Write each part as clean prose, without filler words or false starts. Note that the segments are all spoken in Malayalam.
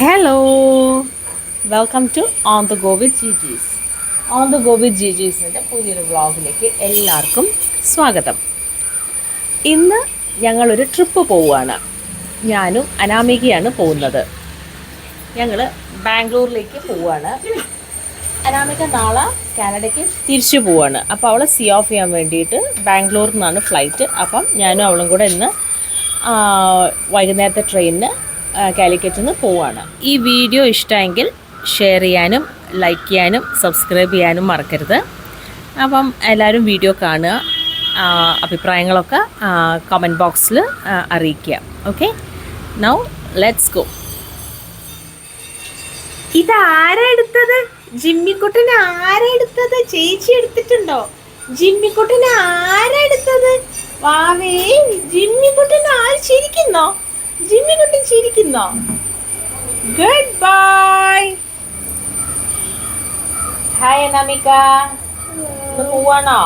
Hello, welcome to on the go with ജിജീസ്. ഓൺ ദ ഗോ വിത്ത് ജിജീസിൻ്റെ പുതിയൊരു വ്ളോഗിലേക്ക് എല്ലാവർക്കും സ്വാഗതം. ഇന്ന് ഞങ്ങളൊരു ട്രിപ്പ് പോവുകയാണ്. ഞാനും അനാമികയാണ് പോകുന്നത്. ഞങ്ങൾ ബാംഗ്ലൂരിലേക്ക് പോവുകയാണ്. അനാമിക നാളെ കാനഡയ്ക്ക് തിരിച്ചു പോവുകയാണ്. അപ്പോൾ അവളെ സീ ഓഫ് ചെയ്യാൻ വേണ്ടിയിട്ട് ബാംഗ്ലൂരിൽ നിന്നാണ് ഫ്ലൈറ്റ്. അപ്പം ഞാനും അവളും കൂടെ ഇന്ന് വൈകുന്നേരത്തെ ട്രെയിനിന് കാലിക്കറ്റിൽ നിന്ന് പോവുകയാണ്. ഈ വീഡിയോ ഇഷ്ടമെങ്കിൽ ഷെയർ ചെയ്യാനും ലൈക്ക് ചെയ്യാനും സബ്സ്ക്രൈബ് ചെയ്യാനും മറക്കരുത്. അപ്പം എല്ലാവരും വീഡിയോ കാണുക, അഭിപ്രായങ്ങളൊക്കെ കമൻറ്റ് ബോക്സിൽ അറിയിക്കുക. Okay, now let's go. ഇതാരാ എടുത്തത്? ജിമ്മിക്കുട്ടനെ ആരാ എടുത്തത്? ചേച്ചി എടുത്തിട്ടുണ്ടോ? ജിമ്മിക്കുട്ടനെ ആരാ എടുത്തത്? വാവേ, ജിമ്മിക്കുട്ടനെ ആര് ചിരിക്കുന്നോ? ജിമ്മിക്കുട്ടൻ ചിരിക്കുന്നോ? Goodbye. ഹായ് അനാമിക, പോവാണോ?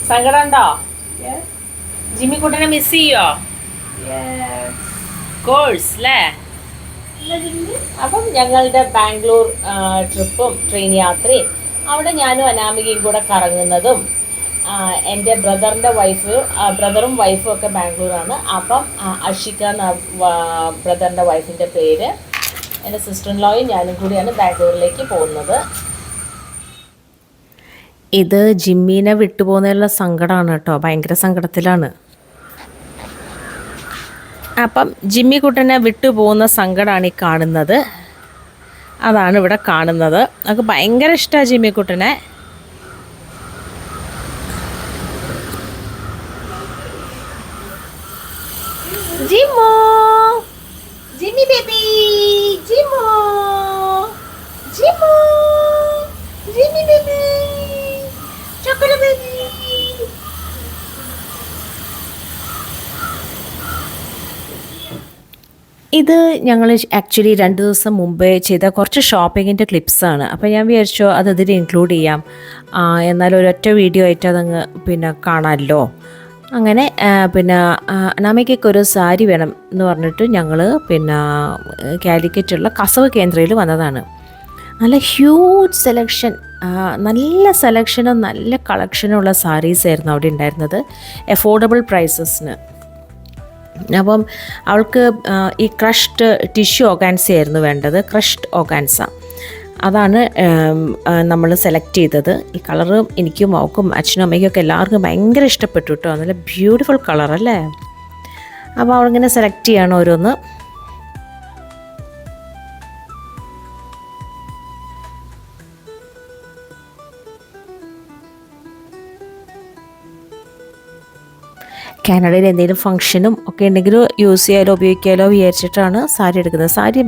സങ്കടം ഉണ്ടോ? ജിമ്മിക്കുട്ടനെ മിസ് ചെയ്യോ? കോഴ്സ് അല്ലേ? അപ്പം ഞങ്ങളുടെ ബാംഗ്ലൂർ ട്രിപ്പും ട്രെയിൻ യാത്രയും അവിടെ ഞാനും അനാമികയും കൂടെ കറങ്ങുന്നതും, എൻ്റെ ബ്രദറും വൈഫും ഒക്കെ ബാംഗ്ലൂരാണ്. അപ്പം അഷിക എന്ന ബ്രദറിൻ്റെ വൈഫിൻ്റെ പേര്, എൻ്റെ സിസ്റ്റർ ഇൻ ലോയും ഞാനും കൂടിയാണ് ബാംഗ്ലൂരിലേക്ക് പോകുന്നത്. ഇത് ജിമ്മിനെ വിട്ടുപോകുന്നതിലുള്ള സങ്കടമാണ് കേട്ടോ, ഭയങ്കര സങ്കടത്തിലാണ്. അപ്പം ജിമ്മി കുട്ടനെ വിട്ടുപോകുന്ന സങ്കടമാണ് ഈ കാണുന്നത്. അതാണ് ഇവിടെ കാണുന്നത്. നമുക്ക് ഭയങ്കര ഇഷ്ടമാണ് ജിമ്മി കുട്ടനെ. ജിമ്മോ, ജിമ്മി ബേബി, ജിമ്മോ, ജിമ്മോ, ജിമ്മി ബേബി, ചോക്കോലേറ്റ് ബേബി. ഇത് ഞങ്ങൾ ആക്ച്വലി 2 ദിവസം മുമ്പേ ചെയ്ത കുറച്ച് ഷോപ്പിങ്ങിൻ്റെ ക്ലിപ്സാണ്. അപ്പോൾ ഞാൻ വിചാരിച്ചു അത് ഇതിൽ ഇൻക്ലൂഡ് ചെയ്യാം, എന്നാലും ഒരൊറ്റ വീഡിയോ ആയിട്ട് അതങ്ങ് കാണാമല്ലോ. അങ്ങനെ അനാമികയ്ക്ക് ഒരു സാരി വേണം എന്ന് പറഞ്ഞിട്ട് ഞങ്ങൾ കാലിക്കറ്റുള്ള കസവ് കേന്ദ്രയിൽ വന്നതാണ്. നല്ല ഹ്യൂജ് സെലക്ഷൻ, നല്ല സെലക്ഷനും നല്ല കളക്ഷനും ഉള്ള സാരീസ് ആയിരുന്നു അവിടെ ഉണ്ടായിരുന്നത്, അഫോർഡബിൾ പ്രൈസസിന്. അപ്പം അവൾക്ക് ഈ ക്രഷ്ഡ് ടിഷ്യൂ ഓർഗാൻസ ആയിരുന്നു വേണ്ടത്, ക്രഷ്ഡ് ഓർഗാൻസ. അതാണ് നമ്മൾ സെലക്ട് ചെയ്തത്. ഈ കളറ് എനിക്കും അവൾക്കും അച്ഛനും അമ്മയ്ക്കൊക്കെ എല്ലാവർക്കും ഭയങ്കര ഇഷ്ടപ്പെട്ടു കേട്ടോ. നല്ല ബ്യൂട്ടിഫുൾ കളറല്ലേ. അപ്പോൾ അവളിങ്ങനെ സെലക്ട് ചെയ്യണം ഓരോന്ന്. കാനഡയിൽ എന്തെങ്കിലും ഫംഗ്ഷനും ഒക്കെ ഉണ്ടെങ്കിൽ യൂസ് ചെയ്യാലോ ഉപയോഗിക്കാലോ വിചാരിച്ചിട്ടാണ് സാരി എടുക്കുന്നത്. സാരി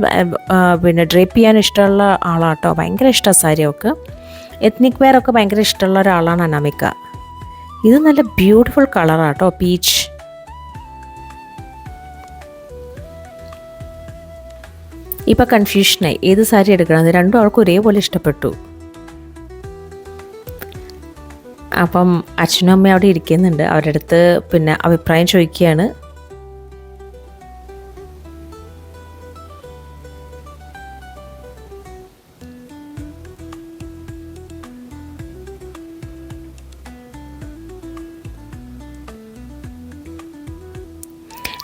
ഡ്രേപ്പ് ചെയ്യാൻ ഇഷ്ടമുള്ള ആളാട്ടോ, ഭയങ്കര ഇഷ്ടമാണ് സാരി അവൾക്ക്. എത്നിക് വെയർ ഒക്കെ ഭയങ്കര ഇഷ്ടമുള്ള ഒരാളാണ് അനാമിക. ഇത് നല്ല ബ്യൂട്ടിഫുൾ കളറാട്ടോ, പീച്ച്. ഇപ്പം കൺഫ്യൂഷനായി ഏത് സാരി എടുക്കണം. രണ്ടും അവൾക്ക് ഒരേപോലെ ഇഷ്ടപ്പെട്ടു. അപ്പം അച്ഛനും അമ്മയും അവിടെ ഇരിക്കുന്നുണ്ട്, അവരുടെ അടുത്ത് അഭിപ്രായം ചോദിക്കുകയാണ്.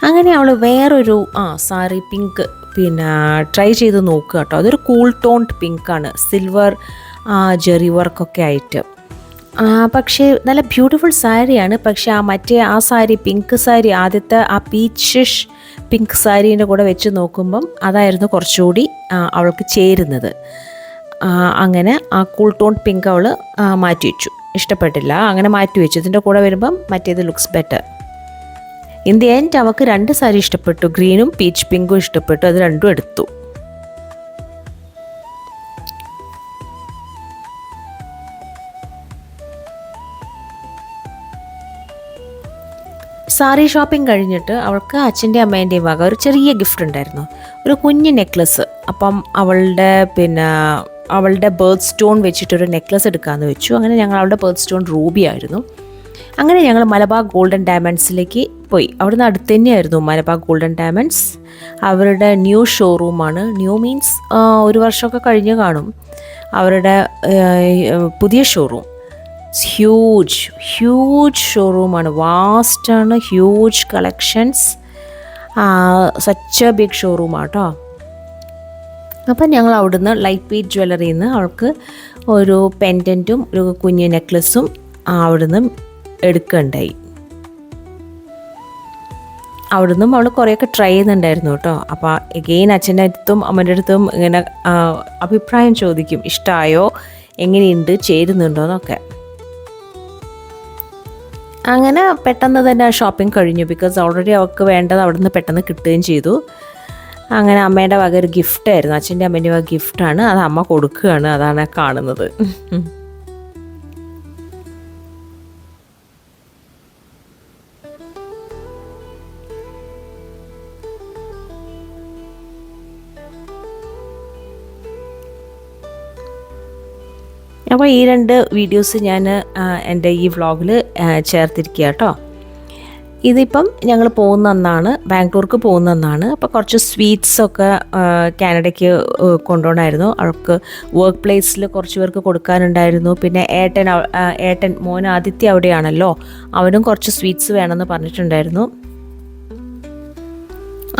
അങ്ങനെ അവൾ വേറൊരു സാരി പിങ്ക് ട്രൈ ചെയ്ത് നോക്കുക കേട്ടോ. അതൊരു കൂൾ ടോൺഡ് പിങ്കാണ്, സിൽവർ ജെറി വർക്കൊക്കെ ആയിട്ട്. പക്ഷേ നല്ല ബ്യൂട്ടിഫുൾ സാരിയാണ്. പക്ഷേ ആ സാരി, പിങ്ക് സാരി, ആദ്യത്തെ ആ പീച്ചിഷ് പിങ്ക് സാരീൻ്റെ കൂടെ വെച്ച് നോക്കുമ്പം അതായിരുന്നു കുറച്ചുകൂടി അവൾക്ക് ചേരുന്നത്. അങ്ങനെ ആ കൂൾ ടോൺ പിങ്ക് അവൾ മാറ്റി വെച്ചു, ഇഷ്ടപ്പെട്ടില്ല, അങ്ങനെ മാറ്റി വെച്ചു. ഇതിൻ്റെ കൂടെ വരുമ്പം മറ്റേത് looks better. In the end അവൾക്ക് 2 സാരി ഇഷ്ടപ്പെട്ടു, ഗ്രീനും പീച്ച് പിങ്കും ഇഷ്ടപ്പെട്ടു. അത് രണ്ടും എടുത്തു. സാരി ഷോപ്പിംഗ് കഴിഞ്ഞിട്ട് അവൾക്ക് അച്ഛൻ്റെയും അമ്മേൻ്റെയും വക ഒരു ചെറിയ ഗിഫ്റ്റ് ഉണ്ടായിരുന്നു, ഒരു കുഞ്ഞ് നെക്ലസ്. അപ്പം അവളുടെ ബേർത്ത് സ്റ്റോൺ വെച്ചിട്ടൊരു നെക്ലസ് എടുക്കാമെന്ന് വെച്ചു. അങ്ങനെ ഞങ്ങൾ അവളുടെ ബേർത്ത് സ്റ്റോൺ റൂബി ആയിരുന്നു. അങ്ങനെ ഞങ്ങൾ മലബാർ ഗോൾഡൻ ഡയമണ്ട്സിലേക്ക് പോയി. അവിടുന്ന് അടുത്ത് തന്നെയായിരുന്നു മലബാർ ഗോൾഡൻ ഡയമണ്ട്സ്. അവരുടെ ന്യൂ ഷോറൂമാണ്. ന്യൂ മീൻസ് 1 വർഷമൊക്കെ കഴിഞ്ഞ് കാണും. അവരുടെ പുതിയ ഷോറൂം ഹ്യൂജ് ഷോറൂമാണ്. വാസ്റ്റാണ്, huge collections, such a big ഷോറൂമാണ് കേട്ടോ. അപ്പം ഞങ്ങൾ അവിടുന്ന് ലൈറ്റ് വെയ്റ്റ് ജ്വല്ലറിയിൽ നിന്ന് അവൾക്ക് ഒരു പെൻഡൻറ്റും ഒരു കുഞ്ഞു നെക്ലസും അവിടുന്ന് എടുക്കുകയുണ്ടായി. അവിടുന്ന് അവൾ കുറേയൊക്കെ ട്രൈ ചെയ്യുന്നുണ്ടായിരുന്നു കേട്ടോ. അപ്പോൾ എഗെയിൻ അച്ഛൻ്റെ അടുത്തും അമ്മൻ്റെ അടുത്തും ഇങ്ങനെ അഭിപ്രായം ചോദിക്കും, ഇഷ്ടമായോ, എങ്ങനെയുണ്ട്, ചേരുന്നുണ്ടോ എന്നൊക്കെ. അങ്ങനെ പെട്ടെന്ന് തന്നെ ഷോപ്പിംഗ് കഴിഞ്ഞു. ബിക്കോസ് ഓൾറെഡി അവൾക്ക് വേണ്ടത് അവിടുന്ന് പെട്ടെന്ന് കിട്ടുകയും ചെയ്തു. അങ്ങനെ അമ്മേൻ്റെ വക ഒരു ഗിഫ്റ്റായിരുന്നു, അച്ഛൻ്റെ അമ്മേൻ്റെ വക ഗിഫ്റ്റാണ്. അത് അമ്മ കൊടുക്കുകയാണ്, അതാണ് കാണുന്നത്. അപ്പോൾ ഈ 2 വീഡിയോസ് ഞാൻ എൻ്റെ ഈ വ്ളോഗിൽ ചേർത്തിരിക്കുക കേട്ടോ. ഇതിപ്പം ഞങ്ങൾ പോകുന്നതാണ്, ബാംഗ്ലൂർക്ക് പോകുന്നതാണ്. അപ്പോൾ കുറച്ച് സ്വീറ്റ്സൊക്കെ കാനഡയ്ക്ക് കൊണ്ടുപോകണമായിരുന്നു. അവർക്ക് വർക്ക് പ്ലേസിൽ കുറച്ച് പേർക്ക് കൊടുക്കാനുണ്ടായിരുന്നു. പിന്നെ ഏട്ടൻ മോൻ ആദിത്യ അവിടെയാണല്ലോ, അവനും കുറച്ച് സ്വീറ്റ്സ് വേണമെന്ന് പറഞ്ഞിട്ടുണ്ടായിരുന്നു.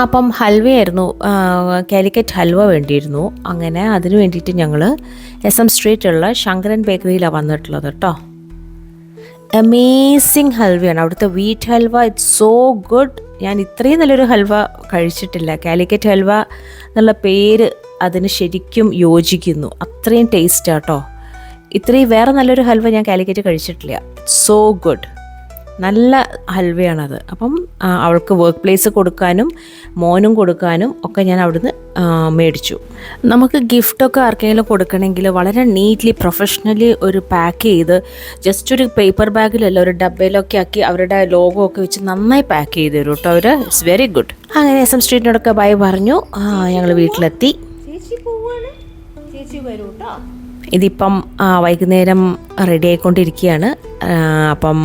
അപ്പം ഹൽവയായിരുന്നു, കാലിക്കറ്റ് ഹൽവ വേണ്ടിയിരുന്നു. അങ്ങനെ അതിന് വേണ്ടിയിട്ട് ഞങ്ങൾ SM സ്ട്രീറ്റുള്ള ശങ്കരൻ ബേക്കറിയിലാണ് വന്നിട്ടുള്ളത് കേട്ടോ. അമേസിങ് ഹൽവയാണ് അവിടുത്തെ. Wheat halwa it's so good. ഞാൻ ഇത്രയും നല്ലൊരു ഹൽവ കഴിച്ചിട്ടില്ല. കാലിക്കറ്റ് ഹൽവ എന്നുള്ള പേര് അതിന് ശരിക്കും യോജിക്കുന്നു. അത്രയും ടേസ്റ്റാണ് കേട്ടോ. ഇത്രയും വേറെ നല്ലൊരു ഹൽവ ഞാൻ കാലിക്കറ്റ് കഴിച്ചിട്ടില്ല. സോ ഗുഡ്, നല്ല ഹൽവയാണത്. അപ്പം അവൾക്ക് വർക്ക് പ്ലേസ് കൊടുക്കാനും മോനും കൊടുക്കാനും ഒക്കെ ഞാൻ അവിടുന്ന് മേടിച്ചു. നമുക്ക് ഗിഫ്റ്റൊക്കെ ആർക്കെങ്കിലും കൊടുക്കണമെങ്കിൽ വളരെ നീറ്റ്ലി പ്രൊഫഷണലി ഒരു പാക്ക് ചെയ്ത് ജസ്റ്റ് ഒരു പേപ്പർ ബാഗിലല്ല ഒരു ഡബ്ബയിലൊക്കെ ആക്കി അവരുടെ ലോഗോ ഒക്കെ വെച്ച് നന്നായി പാക്ക് ചെയ്ത് തരും കേട്ടോ അവർ. It's very good. അങ്ങനെ SM സ്ട്രീറ്റിനോടൊക്കെ ബൈ പറഞ്ഞു ഞങ്ങൾ വീട്ടിലെത്തി. ഇതിപ്പം വൈകുന്നേരം റെഡി ആയിക്കൊണ്ടിരിക്കുകയാണ്. അപ്പം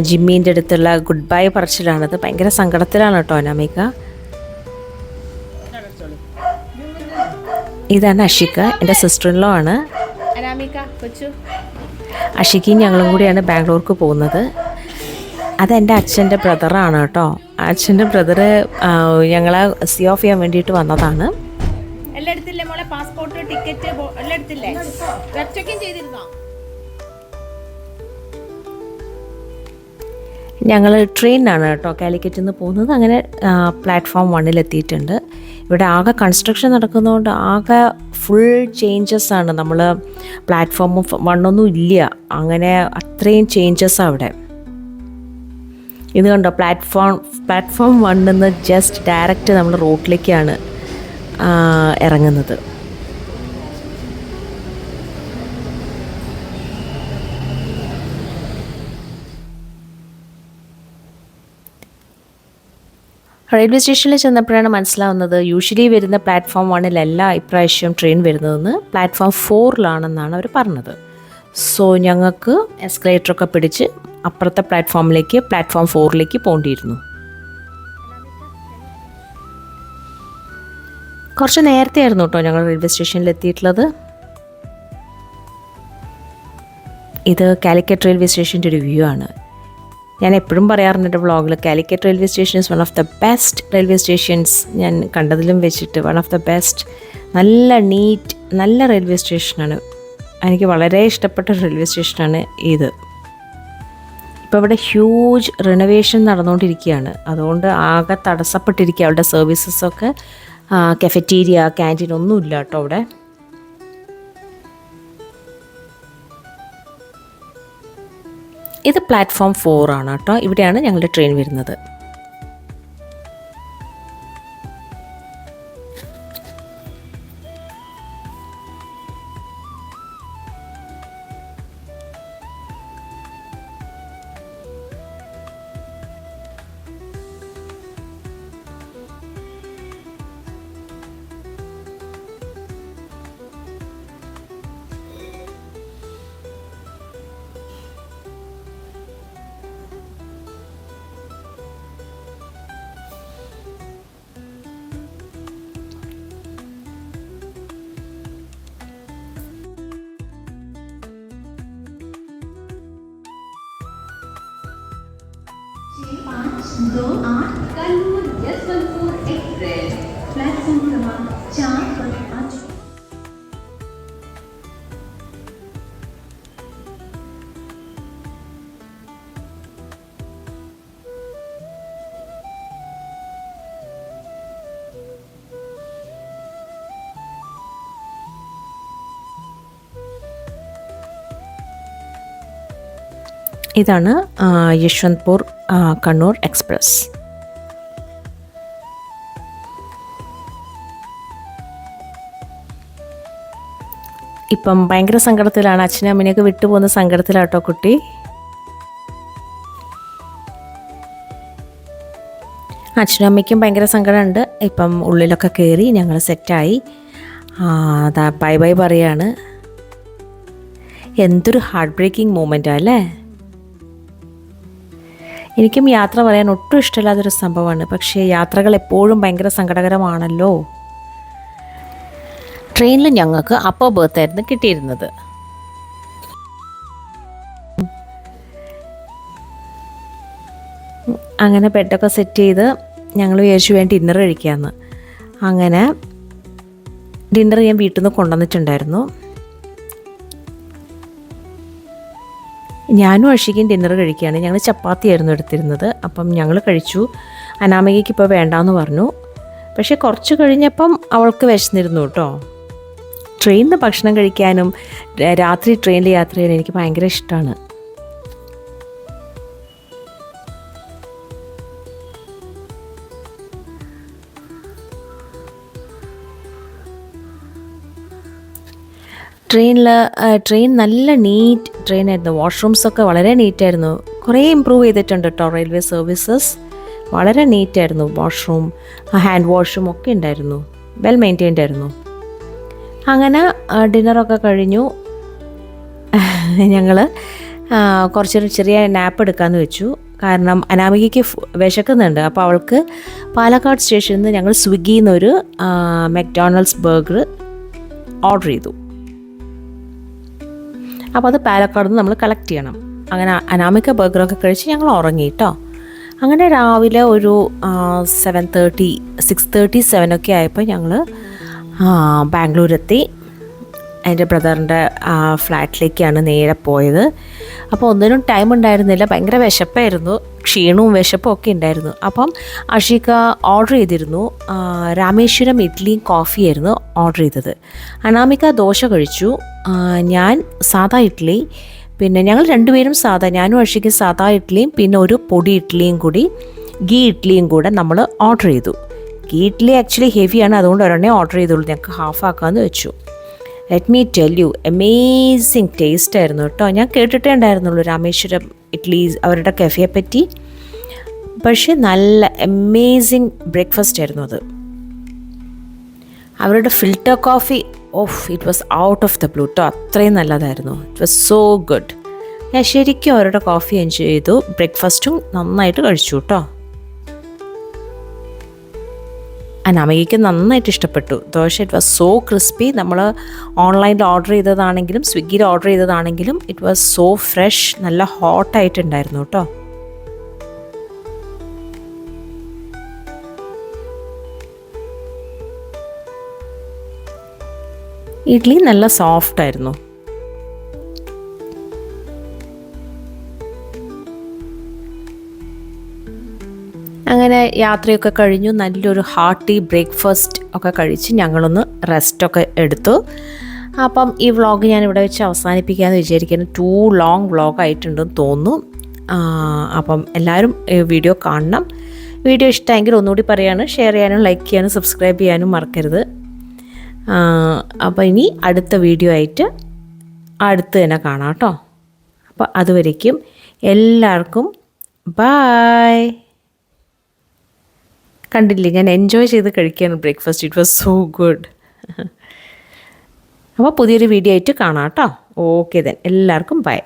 ജിമ്മീൻ്റെ അടുത്തുള്ള ഗുഡ് ബൈ പറച്ചിലാണത്. ഭയങ്കര സങ്കടത്തിലാണ് കേട്ടോ അനാമിക. ഇതാണ് അഷിക, എൻ്റെ സിസ്റ്റർ ഇൻ ലോ ആണ്. അഷിക്കയും ഞങ്ങളും കൂടിയാണ് ബാംഗ്ലൂർക്ക് പോകുന്നത്. അതെൻ്റെ അച്ഛൻ്റെ ബ്രദറാണ് കേട്ടോ. അച്ഛൻ്റെ ബ്രദറ് ഞങ്ങളെ സീ ഓഫ് ചെയ്യാൻ വേണ്ടിയിട്ട് വന്നതാണ്. എല്ലാം എടുത്തില്ലേ മോളെ? പാസ്പോർട്ട്, ടിക്കറ്റ് എല്ലാം എടുത്തില്ലേ? ചെക്കിൻ ചെയ്തിരുന്നോ? ഞങ്ങൾ ട്രെയിനിനാണ് കേട്ടോ കാലിക്കറ്റിൽ നിന്ന് പോകുന്നത്. അങ്ങനെ പ്ലാറ്റ്ഫോം 1 എത്തിയിട്ടുണ്ട്. ഇവിടെ ആകെ കൺസ്ട്രക്ഷൻ നടക്കുന്നതുകൊണ്ട് ആകെ ഫുൾ ചേഞ്ചസ് ആണ്. നമ്മൾ പ്ലാറ്റ്ഫോം 1 ഇല്ല, അങ്ങനെ അത്രയും ചേഞ്ചസ് അവിടെ. ഇത് കണ്ടോ, പ്ലാറ്റ്ഫോം 1 ജസ്റ്റ് ഡയറക്റ്റ് നമ്മൾ റോഡിലേക്കാണ് ഇറങ്ങുന്നത്. റെയിൽവേ സ്റ്റേഷനിൽ ചെന്നപ്പോഴാണ് മനസ്സിലാവുന്നത് യൂഷ്വലി വരുന്ന പ്ലാറ്റ്ഫോം 1 ഇപ്രാവശ്യം ട്രെയിൻ വരുന്നതെന്ന് പ്ലാറ്റ്ഫോം 4 അവർ പറഞ്ഞത്. സോ ഞങ്ങൾക്ക് എസ്കലേറ്ററൊക്കെ പിടിച്ച് അപ്പുറത്തെ പ്ലാറ്റ്ഫോം 4 പോകേണ്ടിയിരുന്നു. കുറച്ച് നേരത്തെ ആയിരുന്നു കേട്ടോ ഞങ്ങൾ റെയിൽവേ സ്റ്റേഷനിൽ എത്തിയിട്ടുള്ളത്. ഇത് കാലിക്കറ്റ് റെയിൽവേ സ്റ്റേഷൻ്റെ ഒരു വ്യൂ ആണ്. ഞാൻ എപ്പോഴും പറയാറുണ്ട് എൻ്റെ വ്ളോഗിൽ, Calicut railway station is one of the best railway stations ഞാൻ കണ്ടതിലും വെച്ചിട്ട്. വൺ ഓഫ് ദ ബെസ്റ്റ്, നല്ല നീറ്റ്, നല്ല റെയിൽവേ സ്റ്റേഷനാണ്. എനിക്ക് വളരെ ഇഷ്ടപ്പെട്ട റെയിൽവേ സ്റ്റേഷനാണ് ഇത്. ഇപ്പോൾ ഇവിടെ ഹ്യൂജ് റിനോവേഷൻ നടന്നുകൊണ്ടിരിക്കുകയാണ്. അതുകൊണ്ട് ആകെ തടസ്സപ്പെട്ടിരിക്കുക അവരുടെ സർവീസസൊക്കെ. കഫറ്റീരിയ, ക്യാൻറ്റീൻ ഒന്നുമില്ല കേട്ടോ അവിടെ. ഇത് പ്ലാറ്റ്ഫോം 4 ആണ് കേട്ടോ. ഇവിടെയാണ് ഞങ്ങളുടെ ട്രെയിൻ വരുന്നത്. 28 कन्नूर यशवंतपुर एक्सप्रेस प्लेटफॉर्म क्रमांक 4 पर आज ഇതാണ് യശ്വന്ത്പൂർ കണ്ണൂർ എക്സ്പ്രസ്. ഇപ്പം ഭയങ്കര സങ്കടത്തിലാണ്, അച്ഛനും അമ്മനെയൊക്കെ വിട്ടുപോകുന്ന സങ്കടത്തിലാട്ടോ കുട്ടി. അച്ഛനും അമ്മയ്ക്കും ഭയങ്കര സങ്കടമുണ്ട്. ഇപ്പം ഉള്ളിലൊക്കെ കയറി ഞങ്ങൾ സെറ്റായി. അതാ ബൈ ബൈ പറയാണ്. എന്തൊരു ഹാർട്ട് ബ്രേക്കിംഗ് മൂമെൻറ്റാണ് അല്ലേ. എനിക്കും യാത്ര പറയാൻ ഒട്ടും ഇഷ്ടമില്ലാത്തൊരു സംഭവമാണ്. പക്ഷേ യാത്രകൾ എപ്പോഴും ഭയങ്കര സങ്കടകരമാണല്ലോ. ട്രെയിനിൽ ഞങ്ങൾക്ക് അപ്പർ ബർത്തായിരുന്നു കിട്ടിയിരുന്നത്. അങ്ങനെ ബെഡൊക്കെ സെറ്റ് ചെയ്ത് ഞങ്ങൾ വിചാരിച്ചു വേണ്ടി ഡിന്നർ കഴിക്കാമെന്ന്. അങ്ങനെ ഡിന്നർ ഞാൻ വീട്ടിൽ നിന്ന് കൊണ്ടുവന്നിട്ടുണ്ടായിരുന്നു. ഞാനും അഷിക്കും ഡിന്നർ കഴിക്കുകയാണ്. ഞങ്ങൾ ചപ്പാത്തിയായിരുന്നു എടുത്തിരുന്നത്. അപ്പം ഞങ്ങൾ കഴിച്ചു. അനാമികയ്ക്ക് ഇപ്പോൾ വേണ്ടാന്ന് പറഞ്ഞു. പക്ഷേ കുറച്ച് കഴിഞ്ഞപ്പം അവൾക്ക് വിശന്നിരുന്നു കേട്ടോ. ട്രെയിനിൽ നിന്ന് ഭക്ഷണം കഴിക്കാനും രാത്രി ട്രെയിനിൽ യാത്ര ചെയ്യാനും എനിക്ക് ഭയങ്കര ഇഷ്ടമാണ്. ട്രെയിൻ നല്ല നീറ്റ് ട്രെയിനായിരുന്നു. വാഷ്റൂംസൊക്കെ വളരെ നീറ്റായിരുന്നു. കുറേ ഇമ്പ്രൂവ് ചെയ്തിട്ടുണ്ട് കേട്ടോ റെയിൽവേ സർവീസസ്. വളരെ നീറ്റായിരുന്നു. വാഷ്റൂം, ഹാൻഡ് വാഷും ഒക്കെ ഉണ്ടായിരുന്നു. വെൽ മെയിൻറ്റെയിൻഡ് ആയിരുന്നു. അങ്ങനെ ഡിന്നറൊക്കെ കഴിഞ്ഞു. ഞങ്ങൾ കുറച്ചൊരു ചെറിയ നാപ്പ് എടുക്കാമെന്ന് വെച്ചു. കാരണം അനാമികയ്ക്ക് വിശക്കുന്നുണ്ട്. അപ്പോൾ അവൾക്ക് പാലക്കാട് സ്റ്റേഷനിൽ നിന്ന് ഞങ്ങൾ സ്വിഗ്ഗിയിൽ നിന്നൊരു മെക്ഡോണൾഡ്സ് ബർഗർ ഓർഡർ ചെയ്തു. അപ്പോൾ അത് പാലക്കാട് നിന്ന് നമ്മൾ കളക്ട് ചെയ്യണം. അങ്ങനെ അനാമിക ബർഗറൊക്കെ കഴിച്ച് ഞങ്ങൾ ഉറങ്ങി കേട്ടോ. അങ്ങനെ രാവിലെ ഒരു 6:30 7 ആയപ്പോൾ ഞങ്ങൾ ബാംഗ്ലൂരെത്തി. എൻ്റെ ബ്രദറിൻ്റെ ഫ്ലാറ്റിലേക്കാണ് നേരെ പോയത്. അപ്പോൾ ഒന്നിനും ടൈം ഉണ്ടായിരുന്നില്ല. ഭയങ്കര വിശപ്പായിരുന്നു. ക്ഷീണവും വിശപ്പും ഒക്കെ ഉണ്ടായിരുന്നു. അപ്പം അഷിക ഓർഡർ ചെയ്തിരുന്നു. രാമേശ്വരം ഇഡ്ഡലിയും കോഫിയായിരുന്നു ഓർഡർ ചെയ്തത്. അനാമിക ദോശ കഴിച്ചു. ഞാൻ സാദാ ഇഡ്ഡലി, പിന്നെ ഞങ്ങൾ രണ്ടുപേരും സാദാ, ഞാനും അഷിക്കും സാദാ ഇഡ്ഡലിയും പിന്നെ ഒരു പൊടി ഇഡ്ഡലിയും കൂടി ഗീ ഇഡ്ഡലിയും കൂടെ നമ്മൾ ഓർഡർ ചെയ്തു. ഗീ ഇഡ്ഡലി ആക്ച്വലി ഹെവിയാണ്, അതുകൊണ്ട് ഒരെണ്ണേ ഓർഡർ ചെയ്തുള്ളൂ. ഞങ്ങൾക്ക് ഹാഫ് ആക്കാമെന്ന് വെച്ചു. Let me tell you, amazing taste ആയിരുന്നു കേട്ടോ. ഞാൻ കേട്ടിട്ടേ ഉണ്ടായിരുന്നുള്ളൂ രാമേശ്വരം ഇഡ്ഡലി അവരുടെ കഫേയെ പറ്റി. പക്ഷേ നല്ല അമേസിങ് ബ്രേക്ക്ഫാസ്റ്റ് ആയിരുന്നു അത്. അവരുടെ filter coffee, it was out of the blue കേട്ടോ. അത്രയും നല്ലതായിരുന്നു. It was so good. ഞാൻ ശരിക്കും അവരുടെ കോഫി എൻജോയ് ചെയ്തു. ബ്രേക്ക്ഫാസ്റ്റും നന്നായിട്ട് കഴിച്ചു കേട്ടോ. അനാമികയ്ക്ക് നന്നായിട്ട് ഇഷ്ടപ്പെട്ടു dosa. It was so crispy. നമ്മൾ ഓൺലൈനിൽ ഓർഡർ ചെയ്തതാണെങ്കിലും സ്വിഗ്ഗിയിൽ ഓർഡർ ചെയ്തതാണെങ്കിലും ഇറ്റ് വാസ് സോ ഫ്രഷ്. നല്ല ഹോട്ടായിട്ടുണ്ടായിരുന്നു കേട്ടോ. ഇഡ്ഡലി നല്ല സോഫ്റ്റായിരുന്നു. അങ്ങനെ യാത്രയൊക്കെ കഴിഞ്ഞു. നല്ലൊരു ഹാർട്ടി ബ്രേക്ക്ഫാസ്റ്റ് ഒക്കെ കഴിച്ച് ഞങ്ങളൊന്ന് റെസ്റ്റൊക്കെ എടുത്തു. അപ്പം ഈ വ്ളോഗ് ഞാൻ ഇവിടെ വെച്ച് അവസാനിപ്പിക്കാമെന്ന് വിചാരിക്കുന്നു. ടൂ ലോങ് വ്ളോഗായിട്ടുണ്ടെന്ന് തോന്നുന്നു. അപ്പം എല്ലാവരും വീഡിയോ കാണണം. വീഡിയോ ഇഷ്ടമെങ്കിൽ ഒന്നുകൂടി പറയാണ്, ഷെയർ ചെയ്യാനും ലൈക്ക് ചെയ്യാനും സബ്സ്ക്രൈബ് ചെയ്യാനും മറക്കരുത്. അപ്പോൾ ഇനി അടുത്ത വീഡിയോ ആയിട്ട് അടുത്ത് തന്നെ കാണാം കേട്ടോ. അപ്പോൾ അതുവരേക്കും എല്ലാവർക്കും ബായ്. കണ്ടില്ലേ, ഞാൻ എൻജോയ് ചെയ്ത് കഴിക്കുകയാണ് breakfast. It was so good. അപ്പോൾ പുതിയൊരു വീഡിയോ ആയിട്ട് കാണാം കേട്ടോ. ഓക്കെ ദെൻ, എല്ലാവർക്കും ബൈ.